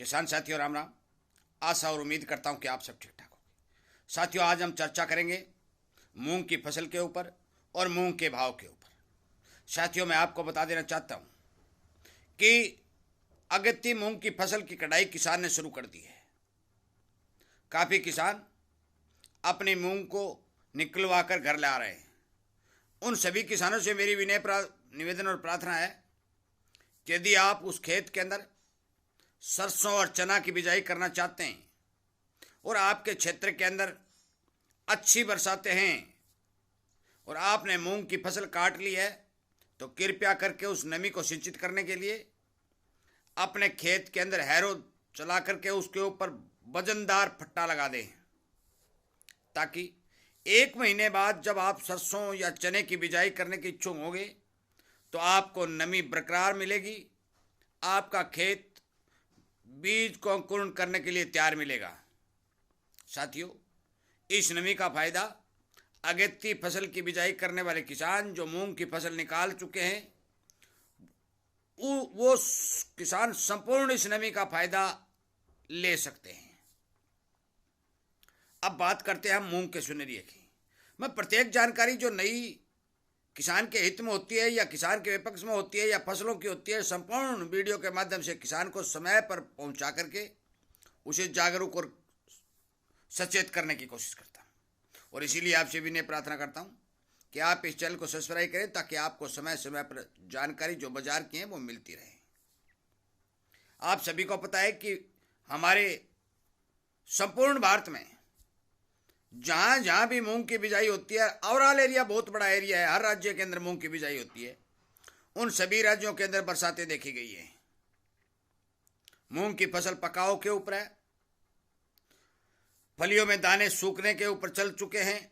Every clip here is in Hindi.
किसान साथियों राम राम। आशा और उम्मीद करता हूं कि आप सब ठीक ठाक होंगे। साथियों आज हम चर्चा करेंगे मूंग की फसल के ऊपर और मूंग के भाव के ऊपर। साथियों मैं आपको बता देना चाहता हूं कि अगत्ती मूंग की फसल की कटाई किसान ने शुरू कर दी है। काफ़ी किसान अपनी मूंग को निकलवा कर घर ला रहे हैं। उन सभी किसानों से मेरी निवेदन और प्रार्थना है कि यदि आप उस खेत के अंदर सरसों और चना की बिजाई करना चाहते हैं और आपके क्षेत्र के अंदर अच्छी बरसातें हैं और आपने मूंग की फसल काट ली है, तो कृपया करके उस नमी को सिंचित करने के लिए अपने खेत के अंदर हैरो चला करके उसके ऊपर वजनदार फट्टा लगा दें, ताकि 1 महीने बाद जब आप सरसों या चने की बिजाई करने के इच्छुक होंगे तो आपको नमी बरकरार मिलेगी। आपका खेत बीज को अंकुरण करने के लिए तैयार मिलेगा। साथियों इस नमी का फायदा अगेती फसल की बिजाई करने वाले किसान जो मूंग की फसल निकाल चुके हैं, वो किसान संपूर्ण इस नमी का फायदा ले सकते हैं। अब बात करते हैं हम मूंग के सुनेरिए की। मैं प्रत्येक जानकारी जो नई किसान के हित में होती है या किसान के विपक्ष में होती है या फसलों की होती है, संपूर्ण वीडियो के माध्यम से किसान को समय पर पहुंचा करके उसे जागरूक और सचेत करने की कोशिश करता हूं। और इसीलिए आपसे विनय प्रार्थना करता हूं कि आप इस चैनल को सब्सक्राइब करें, ताकि आपको समय समय पर जानकारी जो बाजार की है वो मिलती रहे। आप सभी को पता है कि हमारे संपूर्ण भारत में जहां जहां भी मूंग की बिजाई होती है, ओवरऑल एरिया बहुत बड़ा एरिया है, हर राज्य के अंदर मूंग की बिजाई होती है, उन सभी राज्यों के अंदर बरसातें देखी गई है। मूंग की फसल पकाव के ऊपर है, फलियों में दाने सूखने के ऊपर चल चुके हैं,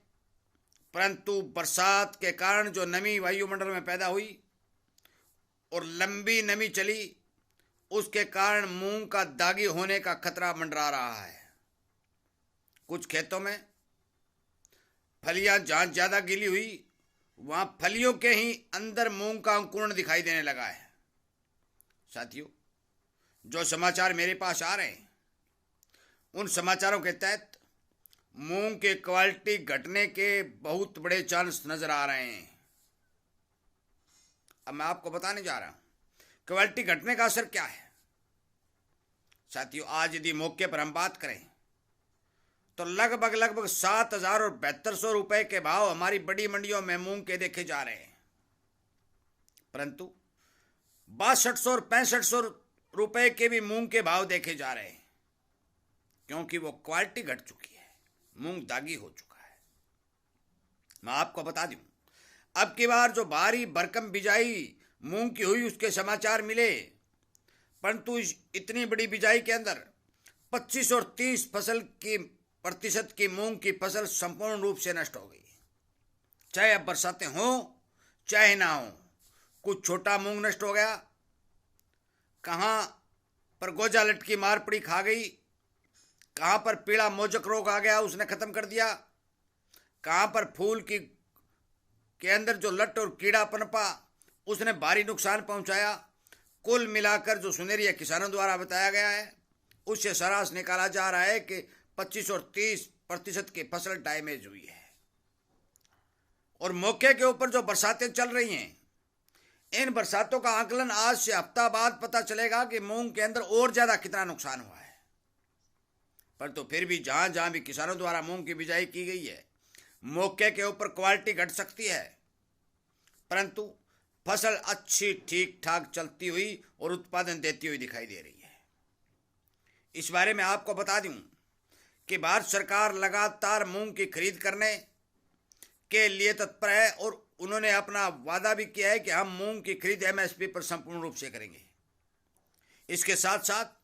परंतु बरसात के कारण जो नमी वायुमंडल में पैदा हुई और लंबी नमी चली, उसके कारण मूंग का दागी होने का खतरा मंडरा रहा है। कुछ खेतों में फलियां जहां ज्यादा गीली हुई वहां फलियों के ही अंदर मूंग का अंकुरण दिखाई देने लगा है। साथियों जो समाचार मेरे पास आ रहे हैं, उन समाचारों के तहत मूंग की क्वालिटी घटने के बहुत बड़े चांस नजर आ रहे हैं। अब मैं आपको बताने जा रहा हूं क्वालिटी घटने का असर क्या है। साथियों आज यदि मौके पर हम बात करें तो लगभग 7,000 और 7,200 रुपए के भाव हमारी बड़ी मंडियों में मूंग के देखे जा रहे हैं, परंतु 6200 और 6500 रुपए के भी मूंग के भाव देखे जा रहे हैं, क्योंकि वो क्वालिटी घट चुकी है, मूंग दागी हो चुका है। मैं आपको बता दूं, अब की बार जो भारी भरकम बिजाई मूंग की हुई उसके समाचार मिले, परंतु इतनी बड़ी बिजाई के अंदर 25 और 30% की मूंग की फसल संपूर्ण रूप से नष्ट हो गई। चाहे अब बरसातें हों चाहे ना हो, कुछ छोटा मूंग नष्ट हो गया, कहां पर गोजा लटकी मार पड़ी खा गई, कहां पर पीला मोजक रोग आ गया उसने खत्म कर दिया, कहां पर फूल की के अंदर जो लट और कीड़ा पनपा उसने भारी नुकसान पहुंचाया। कुल मिलाकर जो सुनेरिया किसानों द्वारा बताया गया है, उससे सारांश निकाला जा रहा है कि 25 और 30% की फसल डैमेज हुई है। और मौके के ऊपर जो बरसातें चल रही हैं, इन बरसातों का आकलन आज से हफ्ता बाद पता चलेगा कि मूंग के अंदर और ज्यादा कितना नुकसान हुआ है। पर तो फिर भी जहां जहां भी किसानों द्वारा मूंग की बिजाई की गई है, मौके के ऊपर क्वालिटी घट सकती है, परंतु फसल अच्छी ठीक ठाक चलती हुई और उत्पादन देती हुई दिखाई दे रही है। इस बारे में आपको बता दूं कि भारत सरकार लगातार मूंग की खरीद करने के लिए तत्पर है और उन्होंने अपना वादा भी किया है कि हम मूंग की खरीद एमएसपी पर संपूर्ण रूप से करेंगे। इसके साथ साथ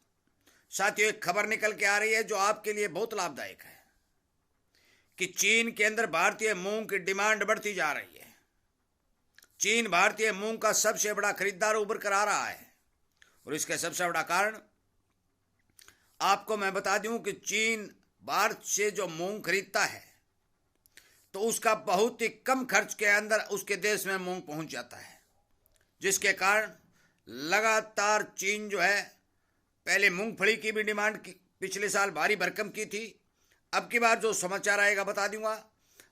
साथियों एक खबर निकल के आ रही है जो आपके लिए बहुत लाभदायक है कि चीन के अंदर भारतीय मूंग की डिमांड बढ़ती जा रही है। चीन भारतीय मूंग का सबसे बड़ा खरीदार उभर कर आ रहा है और इसका सबसे बड़ा कारण आपको मैं बता दूं कि चीन भारत से जो मूंग खरीदता है तो उसका बहुत ही कम खर्च के अंदर उसके देश में मूंग पहुंच जाता है, जिसके कारण लगातार चीन जो है पहले मूंगफली की भी डिमांड पिछले साल भारी भरकम की थी। अब की बार जो समाचार आएगा बता दूंगा।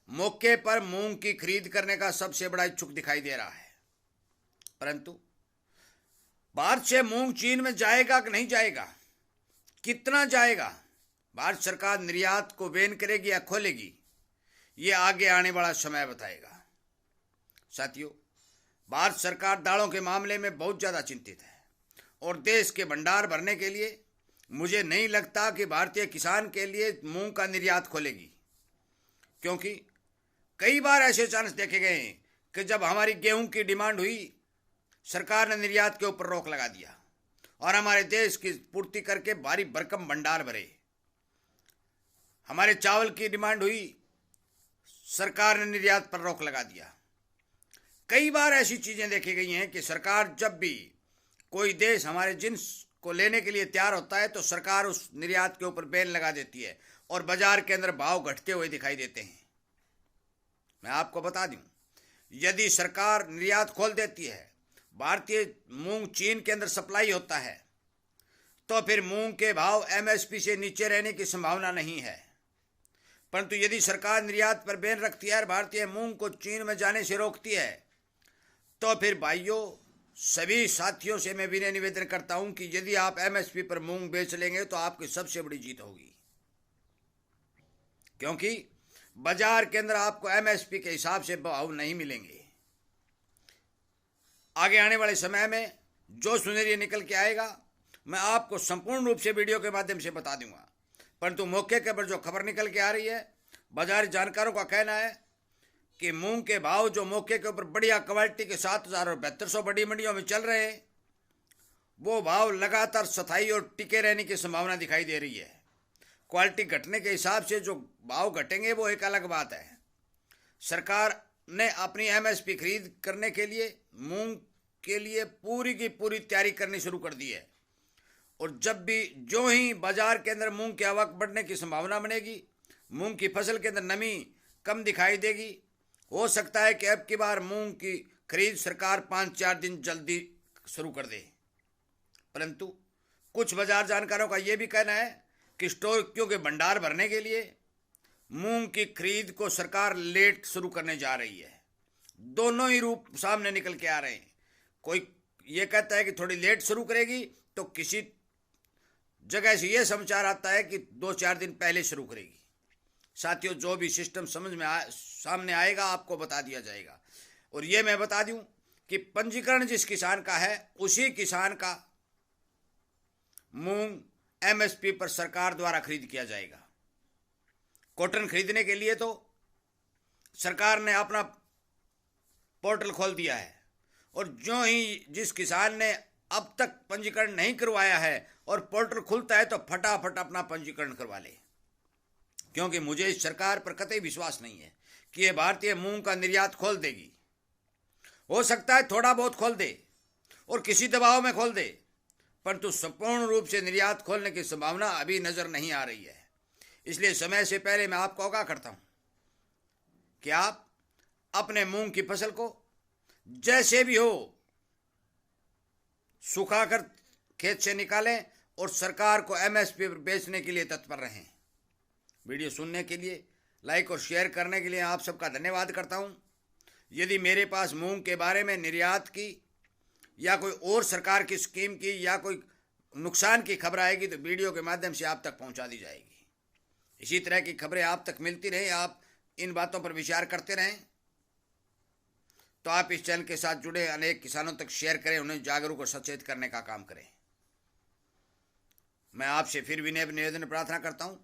मौके पर मूंग की खरीद करने का सबसे बड़ा इच्छुक दिखाई दे रहा है, परंतु भारत से मूंग चीन में जाएगा कि नहीं जाएगा, कितना जाएगा, भारत सरकार निर्यात को बैन करेगी या खोलेगी, ये आगे आने वाला समय बताएगा। साथियों, भारत सरकार दालों के मामले में बहुत ज़्यादा चिंतित है और देश के भंडार भरने के लिए मुझे नहीं लगता कि भारतीय किसान के लिए मूंग का निर्यात खोलेगी, क्योंकि कई बार ऐसे चांस देखे गए हैं कि जब हमारी गेहूं की डिमांड हुई, सरकार ने निर्यात के ऊपर रोक लगा दिया और हमारे देश की पूर्ति करके भारी भरकम भंडार भरे। हमारे चावल की डिमांड हुई, सरकार ने निर्यात पर रोक लगा दिया। कई बार ऐसी चीजें देखी गई हैं कि सरकार जब भी कोई देश हमारे जिन्स को लेने के लिए तैयार होता है तो सरकार उस निर्यात के ऊपर बैन लगा देती है और बाजार के अंदर भाव घटते हुए दिखाई देते हैं। मैं आपको बता दूं, यदि सरकार निर्यात खोल देती है, भारतीय मूंग चीन के अंदर सप्लाई होता है, तो फिर मूंग के भाव एमएसपी से नीचे रहने की संभावना नहीं है। परंतु यदि सरकार निर्यात पर बैन रखती है और भारतीय मूंग को चीन में जाने से रोकती है, तो फिर भाइयों, सभी साथियों से मैं विनय निवेदन करता हूं कि यदि आप एमएसपी पर मूंग बेच लेंगे तो आपकी सबसे बड़ी जीत होगी, क्योंकि बाजार के अंदर आपको एमएसपी के हिसाब से भाव नहीं मिलेंगे। आगे आने वाले समय में जो सुनहरी निकल के आएगा मैं आपको संपूर्ण रूप से वीडियो के माध्यम से बता दूंगा, परंतु मौके के पर जो खबर निकल के आ रही है, बाजार जानकारों का कहना है कि मूंग के भाव जो मौके के ऊपर बढ़िया क्वालिटी के 7,000 और 7200 बड़ी मंडियों में चल रहे हैं, वो भाव लगातार स्थायी और टिके रहने की संभावना दिखाई दे रही है। क्वालिटी घटने के हिसाब से जो भाव घटेंगे वो एक अलग बात है। सरकार ने अपनी एमएसपी खरीद करने के लिए मूंग के लिए पूरी की पूरी तैयारी करनी शुरू कर दी है और जब भी जो ही बाजार के अंदर मूंग की आवक बढ़ने की संभावना बनेगी, मूंग की फसल के अंदर नमी कम दिखाई देगी, हो सकता है कि अब की बार मूंग की खरीद सरकार 5-4 दिन जल्दी शुरू कर दे। परंतु कुछ बाजार जानकारों का यह भी कहना है कि स्टोर क्योंकि भंडार भरने के लिए मूंग की खरीद को सरकार लेट शुरू करने जा रही है। दोनों ही रूप सामने निकल के आ रहे हैं। कोई ये कहता है कि थोड़ी लेट शुरू करेगी, तो किसी जगह से यह समाचार आता है कि 2-4 दिन पहले शुरू करेगी। साथियों, जो भी सिस्टम समझ में सामने आएगा आपको बता दिया जाएगा। और ये मैं बता दूं कि पंजीकरण जिस किसान का है उसी किसान का मूंग एमएसपी पर सरकार द्वारा खरीद किया जाएगा। कॉटन खरीदने के लिए तो सरकार ने अपना पोर्टल खोल दिया है और जो ही जिस किसान ने अब तक पंजीकरण नहीं करवाया है और पोर्टल खुलता है तो फटाफट अपना पंजीकरण करवा ले, क्योंकि मुझे इस सरकार पर कतई विश्वास नहीं है कि ये भारतीय मूंग का निर्यात खोल देगी। हो सकता है थोड़ा बहुत खोल दे और किसी दबाव में खोल दे, परंतु संपूर्ण रूप से निर्यात खोलने की संभावना अभी नजर नहीं आ रही है। इसलिए समय से पहले मैं आपको आगाह करता हूं कि आप अपने मूंग की फसल को जैसे भी हो सुखाकर खेत से निकालें और सरकार को एमएसपी पर बेचने के लिए तत्पर रहें। वीडियो सुनने के लिए, लाइक और शेयर करने के लिए आप सबका धन्यवाद करता हूं। यदि मेरे पास मूंग के बारे में निर्यात की या कोई और सरकार की स्कीम की या कोई नुकसान की खबर आएगी तो वीडियो के माध्यम से आप तक पहुंचा दी जाएगी। इसी तरह की खबरें आप तक मिलती रहें, आप इन बातों पर विचार करते रहें, तो आप इस चैनल के साथ जुड़े अनेक किसानों तक शेयर करें, उन्हें जागरूक और सचेत करने का काम करें। मैं आपसे फिर विनय निवेदन प्रार्थना करता हूं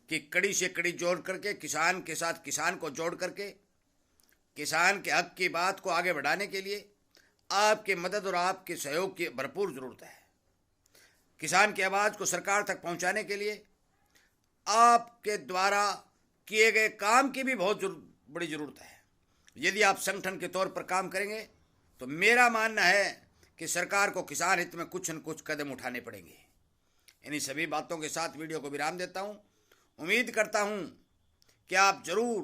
कि कड़ी से कड़ी जोड़ करके किसान के साथ किसान को जोड़ करके किसान के हक की बात को आगे बढ़ाने के लिए आपकी मदद और आपके सहयोग की भरपूर जरूरत है। किसान की आवाज़ को सरकार तक पहुंचाने के लिए आपके द्वारा किए गए काम की भी बहुत बड़ी जरूरत है। यदि आप संगठन के तौर पर काम करेंगे तो मेरा मानना है कि सरकार को किसान हित में कुछ न कुछ कदम उठाने पड़ेंगे। इन्हीं सभी बातों के साथ वीडियो को विराम देता हूं। उम्मीद करता हूं कि आप जरूर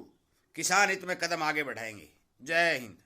किसान हित में कदम आगे बढ़ाएंगे। जय हिंद।